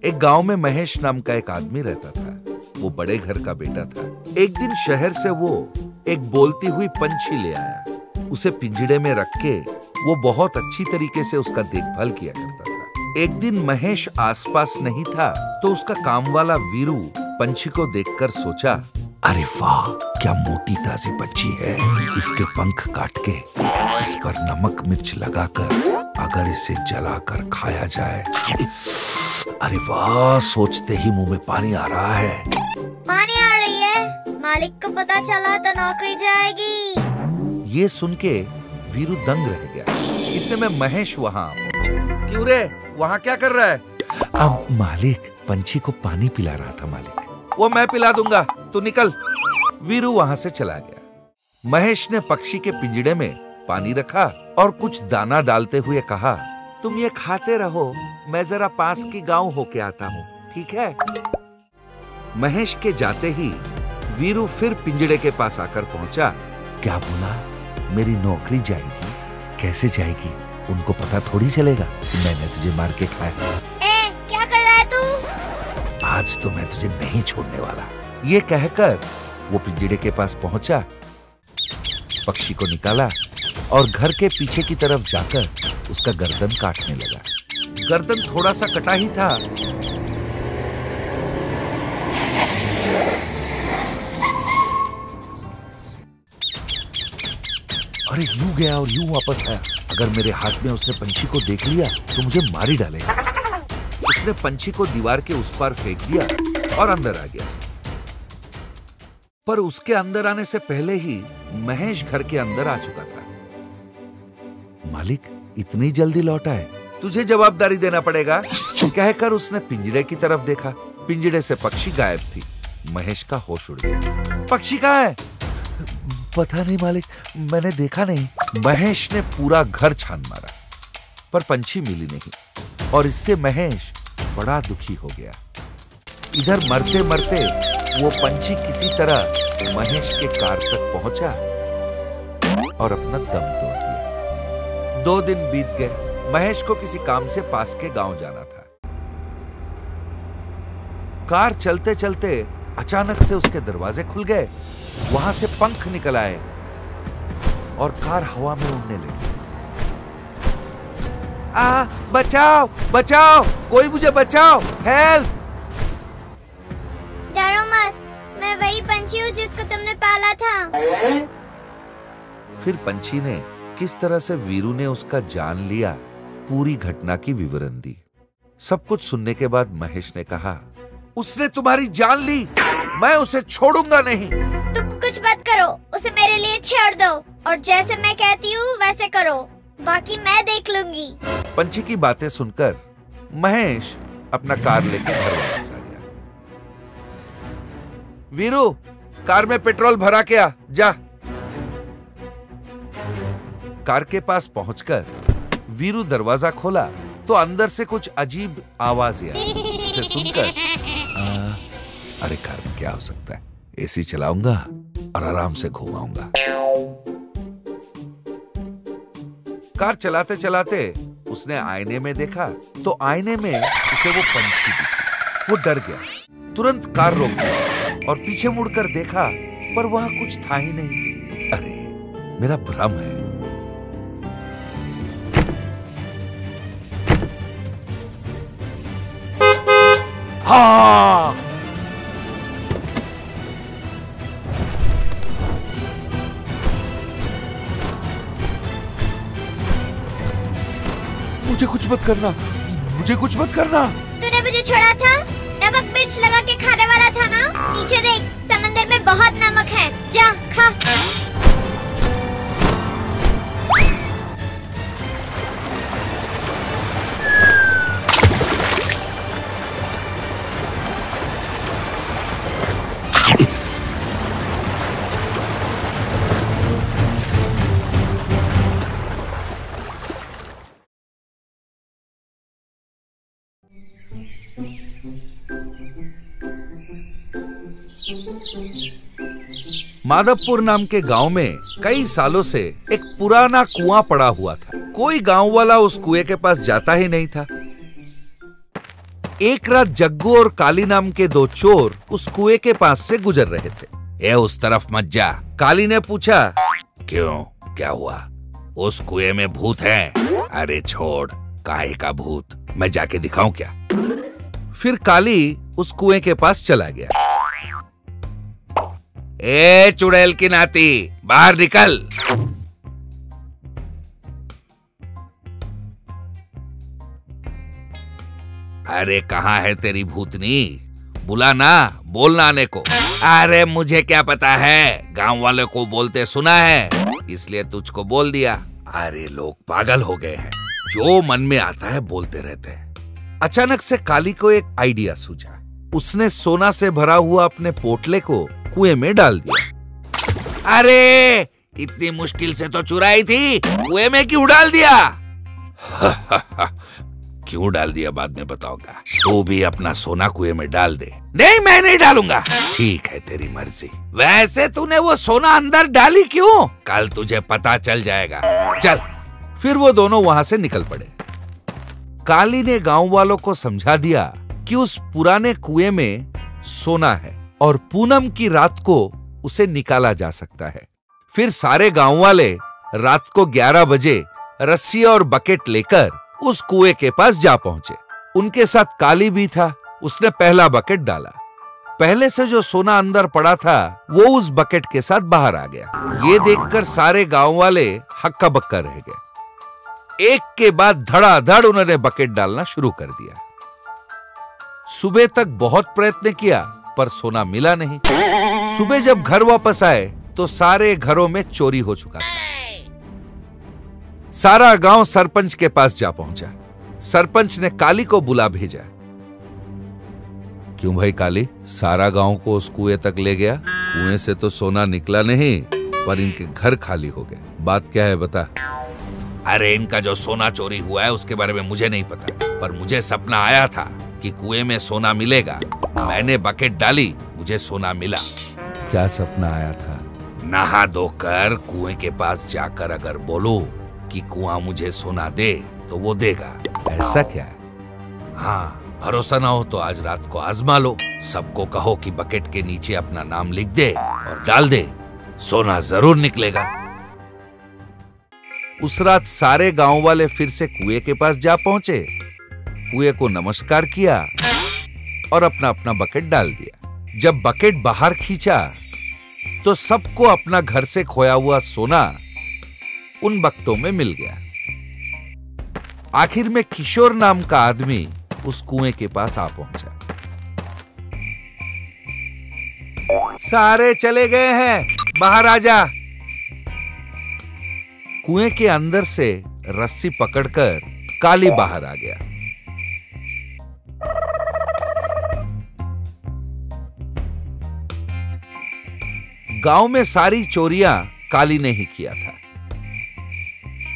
एक गांव में महेश नाम का एक आदमी रहता था। वो बड़े घर का बेटा था। एक दिन शहर से वो एक बोलती हुई पंछी ले आया। उसे पिंजड़े में रख के वो बहुत अच्छी तरीके से उसका देखभाल किया करता था। एक दिन महेश आसपास नहीं था तो उसका काम वाला वीरू पंछी को देखकर सोचा, अरे वाह, क्या मोटी ताजी पंछी है। इसके पंख काट के इस पर नमक मिर्च लगाकर अगर इसे जलाकर खाया जाए, अरे वाह, सोचते ही मुंह में पानी आ रहा है। पानी आ रही है? मालिक को पता चला तो नौकरी जाएगी। ये सुन के वीरू दंग रह गया। इतने में महेश वहाँ पहुंचा। क्यों रे, वहाँ क्या कर रहा है? अब मालिक, पंछी को पानी पिला रहा था मालिक। वो मैं पिला दूंगा, तू निकल। वीरू वहाँ से चला गया। महेश ने पक्षी के पिंजड़े में पानी रखा और कुछ दाना डालते हुए कहा, तुम ये खाते रहो, मैं जरा पास की गांव होके आता हूँ, ठीक है? महेश के जाते ही वीरू फिर पिंजड़े के पास आकर पहुंचा। क्या बोला? मेरी नौकरी जाएगी? कैसे जाएगी? उनको पता थोड़ी चलेगा कि मैंने तुझे मार के खाया। क्या कर रहा है तू? आज तो मैं तुझे नहीं छोड़ने वाला। ये कहकर वो पिंजड़े के पास पहुंचा, पक्षी को निकाला और घर के पीछे की तरफ जाकर उसका गर्दन काटने लगा। गर्दन थोड़ा सा कटा ही था, अरे यूं गया और यूं वापस आया। अगर मेरे हाथ में उसने पंछी को देख लिया तो मुझे मार ही डालेगा। उसने पंछी को दीवार के उस पार फेंक दिया और अंदर आ गया। पर उसके अंदर आने से पहले ही महेश घर के अंदर आ चुका था। मालिक, इतनी जल्दी लौटा है? तुझे जवाबदारी देना पड़ेगा, कहकर उसने पिंजड़े की तरफ देखा। पिंजड़े से पक्षी गायब थी। महेश का होश उड़ गया। पक्षी कहाँ है? पता नहीं मालिक, मैंने देखा नहीं। महेश ने पूरा घर छान मारा पर पंछी मिली नहीं और इससे महेश बड़ा दुखी हो गया। इधर मरते मरते वो पंछी किसी तरह महेश के कार तक पहुंचा और अपना दम तोड़ दिया। 2 दिन बीत गए। महेश को किसी काम से पास के गांव जाना था। कार चलते चलते अचानक से उसके दरवाजे खुल गए। वहां से पंख निकल आए और कार हवा में उड़ने लगी। बचाओ बचाओ, कोई मुझे बचाओ, हेल्प! डरो मत, मैं वही पंछी हूँ जिसको तुमने पाला था। फिर पंछी ने किस तरह से वीरू ने उसका जान लिया, पूरी घटना की विवरण दी। सब कुछ सुनने के बाद महेश ने कहा, उसने तुम्हारी जान ली, मैं उसे छोड़ूंगा नहीं। तुम कुछ मत करो, उसे मेरे लिए छोड़ दो और जैसे मैं कहती हूँ वैसे करो, बाकी मैं देख लूंगी। पंछी की बातें सुनकर महेश अपना कार लेकर घर वापस आ गया। वीरू, कार में पेट्रोल भरा के आ, जा। कार के पास पहुंचकर वीरू दरवाजा खोला तो अंदर से कुछ अजीब आवाजें आई। उसे सुनकर अरे कार में क्या हो सकता है, एसी चलाऊंगा और आराम से घुमाऊंगा। कार चलाते चलाते उसने आईने में देखा तो आईने में उसे वो पंछी दिखी। वो डर गया, तुरंत कार रोक दी और पीछे मुड़कर देखा पर वहां कुछ था ही नहीं। अरे मेरा भ्रम है। हाँ, मुझे कुछ मत करना, मुझे कुछ मत करना। तूने मुझे छोड़ा था, नमक मिर्च लगा के खाने वाला था ना? नीचे देख, समंदर में बहुत नमक है, जा खा। माधवपुर नाम के गांव में कई सालों से एक पुराना कुआं पड़ा हुआ था। कोई गांव वाला उस कुएं के पास जाता ही नहीं था। एक रात जग्गू और काली नाम के दो चोर उस कुएं के पास से गुजर रहे थे। ए उस तरफ मत जा, काली ने पूछा। क्यों, क्या हुआ? उस कुएं में भूत है। अरे छोड़, काहे का भूत, मैं जाके दिखाऊं क्या? फिर काली उस कुएं के पास चला गया। ए चुड़ैल की नाती, बाहर निकल। अरे कहाँ है तेरी भूतनी? बुला ना, बोलना आने को। अरे मुझे क्या पता है, गांव वाले को बोलते सुना है, इसलिए तुझको बोल दिया। अरे लोग पागल हो गए हैं, जो मन में आता है बोलते रहते हैं। अचानक से काली को एक आइडिया सूझा। उसने सोना से भरा हुआ अपने पोटले को कुएं में डाल दिया। अरे इतनी मुश्किल से तो चुराई थी, कुएं में क्यों डाल दिया? क्यों डाल दिया बाद में बताऊंगा। तू भी अपना सोना कुएं में डाल दे। नहीं, मैं नहीं डालूंगा। ठीक है, तेरी मर्जी। वैसे तूने वो सोना अंदर डाली क्यों? कल तुझे पता चल जाएगा। चल। फिर वो दोनों वहां से निकल पड़े। काली ने गांव वालों को समझा दिया कि उस पुराने कुएं में सोना है और पूनम की रात को उसे निकाला जा सकता है। फिर सारे गांव वाले रात को 11 बजे रस्सी और बकेट लेकर उस कुएं के पास जा पहुंचे। उनके साथ काली भी था। उसने पहला बकेट डाला। पहले से जो सोना अंदर पड़ा था वो उस बकेट के साथ बाहर आ गया। ये देखकर सारे गांव वाले हक्का बक्का रह गए। एक के बाद धड़ाधड़ उन्होंने बकेट डालना शुरू कर दिया। सुबह तक बहुत प्रयत्न किया पर सोना मिला नहीं। सुबह जब घर वापस आए तो सारे घरों में चोरी हो चुका था। सारा गांव सरपंच के पास जा पहुंचा। सरपंच ने काली को बुला भेजा। क्यों भाई काली, सारा गांव को उस कुएं तक ले गया? कुएं से तो सोना निकला नहीं, पर इनके घर खाली हो गए। बात क्या है बता। अरे इनका जो सोना चोरी हुआ है उसके बारे में मुझे नहीं पता, पर मुझे सपना आया था कि कुएं में सोना मिलेगा। मैंने बकेट डाली, मुझे सोना मिला। क्या सपना आया था? नहा धोकर कुएं के पास जाकर अगर बोलो कि कुआं मुझे सोना दे तो वो देगा। ऐसा क्या है? हाँ, भरोसा ना हो तो आज रात को आजमा लो। सबको कहो कि बकेट के नीचे अपना नाम लिख दे और डाल दे, सोना जरूर निकलेगा। उस रात सारे गांव वाले फिर से कुएं के पास जा पहुंचे। कुएं को नमस्कार किया और अपना अपना बकेट डाल दिया। जब बकेट बाहर खींचा तो सबको अपना घर से खोया हुआ सोना उन बकेटों में मिल गया। आखिर में किशोर नाम का आदमी उस कुएं के पास आ पहुंचा। सारे चले गए हैं, बाहर आ जा। कुएं के अंदर से रस्सी पकड़कर काली बाहर आ गया। गांव में सारी चोरियां काली ने ही किया था।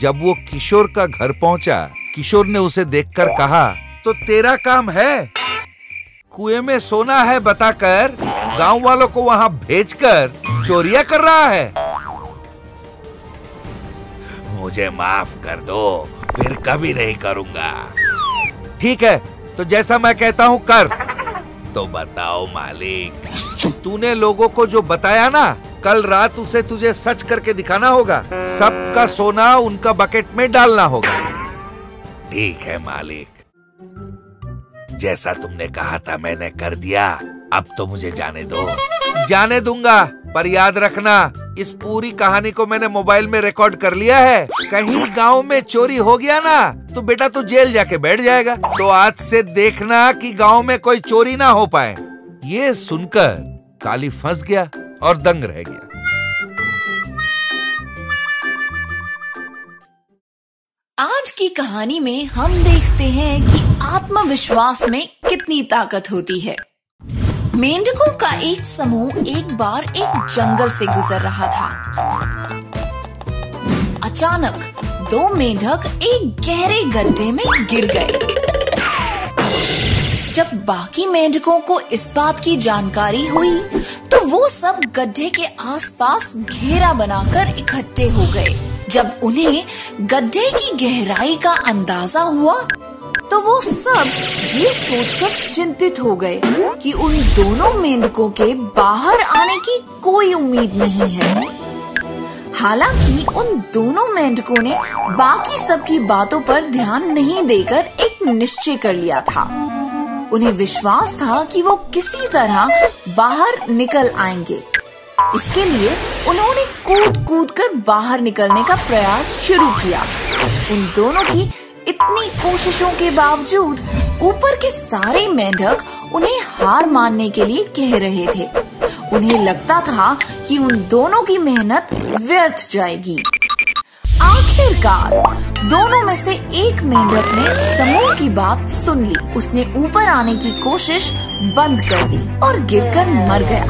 जब वो किशोर का घर पहुंचा, किशोर ने उसे देखकर कहा, तो तेरा काम है कुएं में सोना है बताकर गांव वालों को वहां भेजकर चोरियां कर रहा है। मुझे माफ कर दो, फिर कभी नहीं करूंगा। ठीक है, तो जैसा मैं कहता हूं कर। तो बताओ मालिक, तूने लोगों को जो बताया ना, कल रात उसे तुझे सच करके दिखाना होगा। सबका सोना उनका बकेट में डालना होगा। ठीक है मालिक, जैसा तुमने कहा था मैंने कर दिया। अब तो मुझे जाने दो। जाने दूंगा, पर याद रखना इस पूरी कहानी को मैंने मोबाइल में रिकॉर्ड कर लिया है। कहीं गांव में चोरी हो गया ना तो बेटा तू जेल जाके बैठ जाएगा। तो आज से देखना कि गांव में कोई चोरी ना हो पाए। ये सुनकर काली फंस गया और दंग रह गया। आज की कहानी में हम देखते हैं कि आत्मविश्वास में कितनी ताकत होती है। मेंढकों का एक समूह एक बार एक जंगल से गुजर रहा था। अचानक दो मेंढक एक गहरे गड्ढे में गिर गए। जब बाकी मेंढकों को इस बात की जानकारी हुई तो वो सब गड्ढे के आसपास घेरा बनाकर इकट्ठे हो गए। जब उन्हें गड्ढे की गहराई का अंदाजा हुआ तो वो सब ये सोचकर चिंतित हो गए कि उन दोनों मेंढकों के बाहर आने की कोई उम्मीद नहीं है। हालांकि उन दोनों मेंढकों ने बाकी सबकी बातों पर ध्यान नहीं देकर एक निश्चय कर लिया था। उन्हें विश्वास था कि वो किसी तरह बाहर निकल आएंगे। इसके लिए उन्होंने कूद कूद कर बाहर निकलने का प्रयास शुरू किया। उन दोनों की इतनी कोशिशों के बावजूद ऊपर के सारे मेंढक उन्हें हार मानने के लिए कह रहे थे। उन्हें लगता था कि उन दोनों की मेहनत व्यर्थ जाएगी। आखिरकार दोनों में से एक मेंढक ने समूह की बात सुन ली। उसने ऊपर आने की कोशिश बंद कर दी और गिरकर मर गया।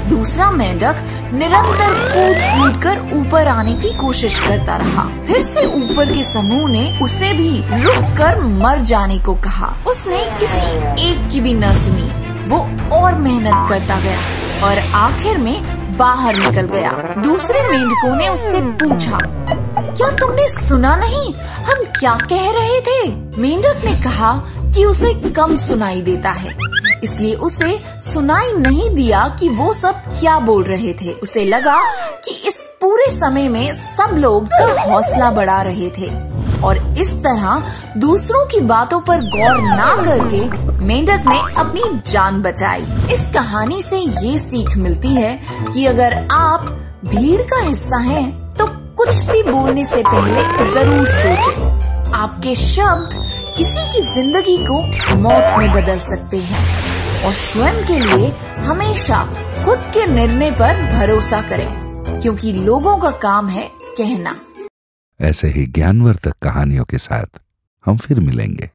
दूसरा मेंढक निरंतर कूद कूद कर ऊपर आने की कोशिश करता रहा। फिर से ऊपर के समूह ने उसे भी रुक कर मर जाने को कहा। उसने किसी एक की भी न सुनी। वो और मेहनत करता गया और आखिर में बाहर निकल गया। दूसरे मेंढकों ने उससे पूछा, क्या तुमने सुना नहीं हम क्या कह रहे थे? मेंढक ने कहा कि उसे कम सुनाई देता है, इसलिए उसे सुनाई नहीं दिया कि वो सब क्या बोल रहे थे। उसे लगा कि इस पूरे समय में सब लोग हौसला बढ़ा रहे थे और इस तरह दूसरों की बातों पर गौर ना करके मेंढक ने अपनी जान बचाई। इस कहानी से ये सीख मिलती है कि अगर आप भीड़ का हिस्सा हैं, तो कुछ भी बोलने से पहले जरूर सोचें। आपके शब्द किसी की जिंदगी को मौत में बदल सकते हैं और स्वयं के लिए हमेशा खुद के निर्णय पर भरोसा करें, क्योंकि लोगों का काम है कहना। ऐसे ही ज्ञानवर्धक कहानियों के साथ हम फिर मिलेंगे।